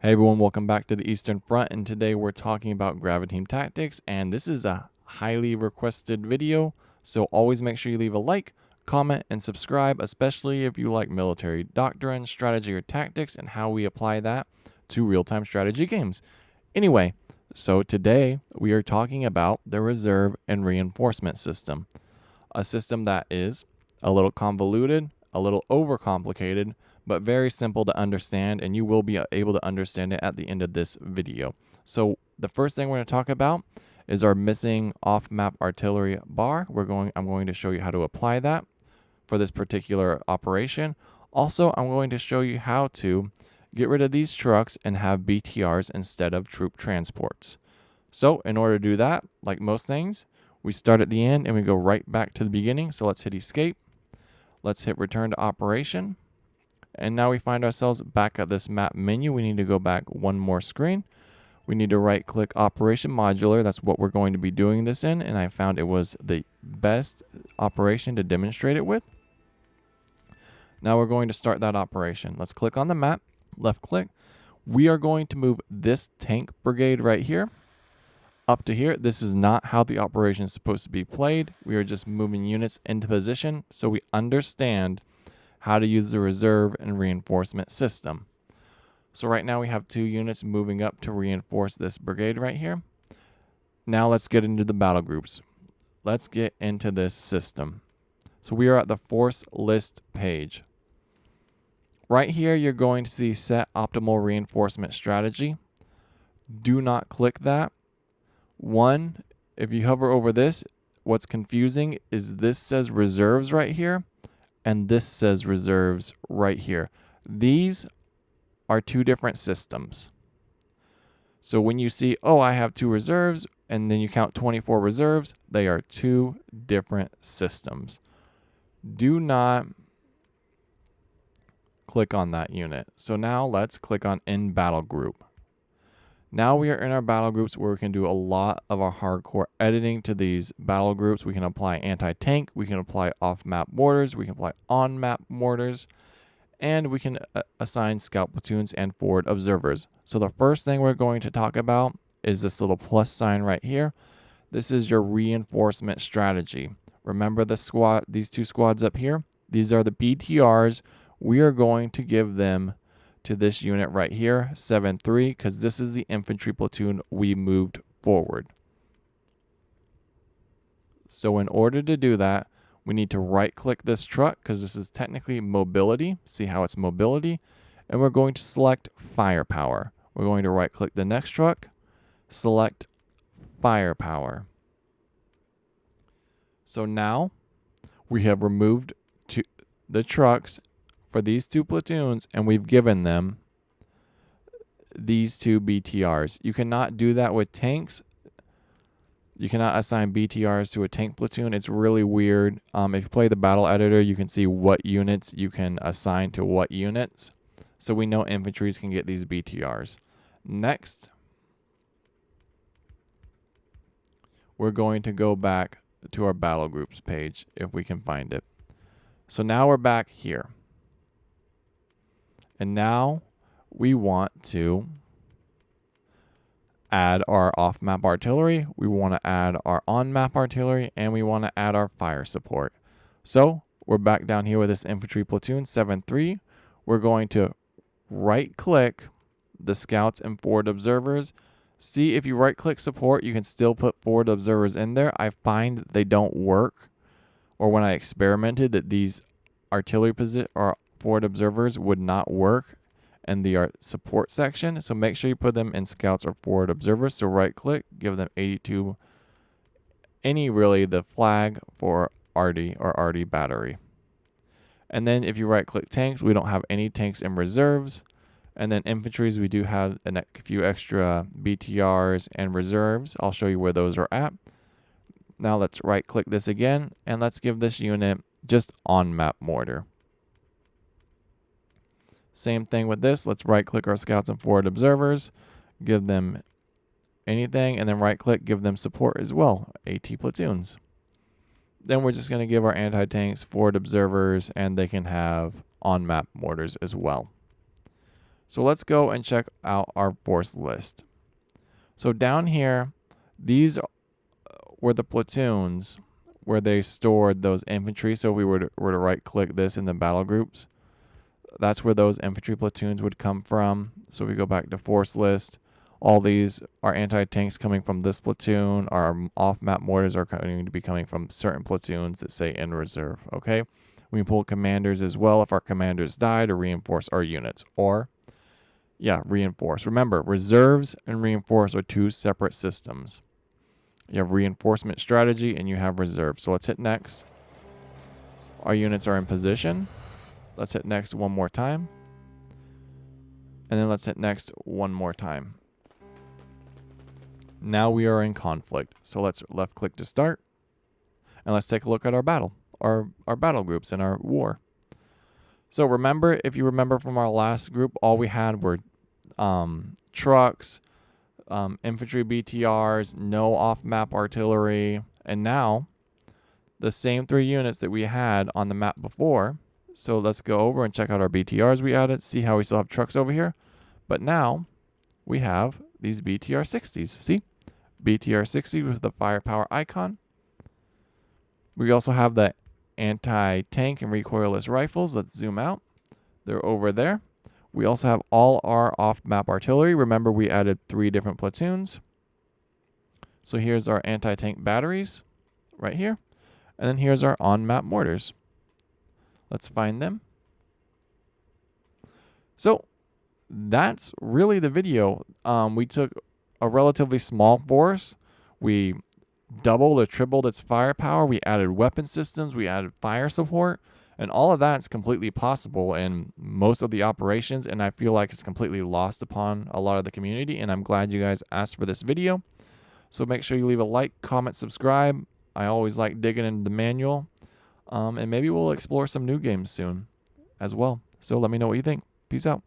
Hey everyone, welcome back to the Eastern Front, and today we're talking about Graviteam Tactics, and this is a highly requested video, so always make sure you leave a like, comment, and subscribe, especially if you like military doctrine, strategy, or tactics, and how we apply that to real-time strategy games. Anyway, so today we are talking about the reserve and reinforcement system, a system that is a little convoluted, a little overcomplicated, but very simple to understand, and you will be able to understand it at the end of this video. So the first thing we're going to talk about is our missing off-map artillery bar. I'm going to show you how to apply that for this particular operation. Also, I'm going to show you how to get rid of these trucks and have BTRs instead of troop transports. So in order to do that, like most things, we start at the end and we go right back to the beginning. So let's hit escape. Let's hit return to operation. And now we find ourselves back at this map menu. We need to go back one more screen. We need to right click operation modular. That's what we're going to be doing this in. And I found it was the best operation to demonstrate it with. Now we're going to start that operation. Let's click on the map, left click. We are going to move this tank brigade right here up to here. This is not how the operation is supposed to be played. We are just moving units into position so we understand how to use the reserve and reinforcement system. So right now we have 2 units moving up to reinforce this brigade right here. Now let's get into the battle groups. Let's get into this system. So we are at the force list page. Right here you're going to see set optimal reinforcement strategy. Do not click that. One, if you hover over this, what's confusing is this says reserves right here, and this says reserves right here. These are 2 different systems. So when you see, oh, I have 2 reserves, and then you count 24 reserves, they are 2 different systems. Do not click on that unit. So now let's click on in battle group. Now we are in our battle groups where we can do a lot of our hardcore editing to these battle groups. We can apply anti-tank, we can apply off-map mortars, we can apply on-map mortars, and we can assign scout platoons and forward observers. So the first thing we're going to talk about is this little plus sign right here. This is your reinforcement strategy. Remember these 2 squads up here? These are the BTRs. We are going to give them to this unit right here, 7-3, because this is the infantry platoon we moved forward. So in order to do that, we need to right click this truck because this is technically mobility. See how it's mobility? And we're going to select firepower. We're going to right click the next truck, select firepower. So now we have removed the trucks for these 2 platoons, and we've given them these 2 BTRs. You cannot do that with tanks. You cannot assign BTRs to a tank platoon. It's really weird. If you play the battle editor, you can see what units you can assign to what units. So we know infantries can get these BTRs. Next, we're going to go back to our battle groups page if we can find it. So now we're back here. And now we want to add our off-map artillery, we want to add our on-map artillery, and we want to add our fire support. So we're back down here with this infantry platoon, 7-3. We're going to right-click the scouts and forward observers. See, if you right-click support, you can still put forward observers in there. I find that they don't work, or when I experimented, that these artillery or forward observers would not work in the support section. So make sure you put them in scouts or forward observers. So right click, give them 82, the flag for RD or RD battery. And then if you right click tanks, we don't have any tanks in reserves. And then infantries, we do have a few extra BTRs and reserves. I'll show you where those are at. Now let's right click this again, and let's give this unit just on-map mortar. Same thing with this. Let's right click our scouts and forward observers, give them anything, and then right click, give them support as well, AT platoons. Then we're just going to give our anti-tanks forward observers, and they can have on-map mortars as well. So let's go and check out our force list. So down here, these were the platoons where they stored those infantry. So if we were to right click this in the battle groups, that's where those infantry platoons would come from. So if we go back to force list, all these are anti-tanks coming from this platoon. Our off-map mortars are going to be coming from certain platoons that say in reserve, okay? We can pull commanders as well if our commanders die to reinforce our units. Or, yeah, reinforce. Remember, reserves and reinforce are two separate systems. You have reinforcement strategy and you have reserve. So let's hit next. Our units are in position. Let's hit next one more time. And then let's hit next one more time. Now we are in conflict. So let's left click to start. And let's take a look at our battle, our battle groups in our war. So remember, if you remember from our last group, all we had were trucks, infantry BTRs, no off-map artillery, and now the same 3 units that we had on the map before. So let's go over and check out our BTRs we added, see how we still have trucks over here. But now we have these BTR 60s. See? BTR 60 with the firepower icon. We also have the anti-tank and recoilless rifles. Let's zoom out. They're over there. We also have all our off-map artillery. Remember, we added 3 different platoons. So here's our anti-tank batteries right here. And then here's our on-map mortars. Let's find them. So that's really the video. We took a relatively small force. We doubled or tripled its firepower. We added weapon systems. We added fire support. And all of that's completely possible in most of the operations. And I feel like it's completely lost upon a lot of the community. And I'm glad you guys asked for this video. So make sure you leave a like, comment, subscribe. I always like digging into the manual. And maybe we'll explore some new games soon as well. So let me know what you think. Peace out.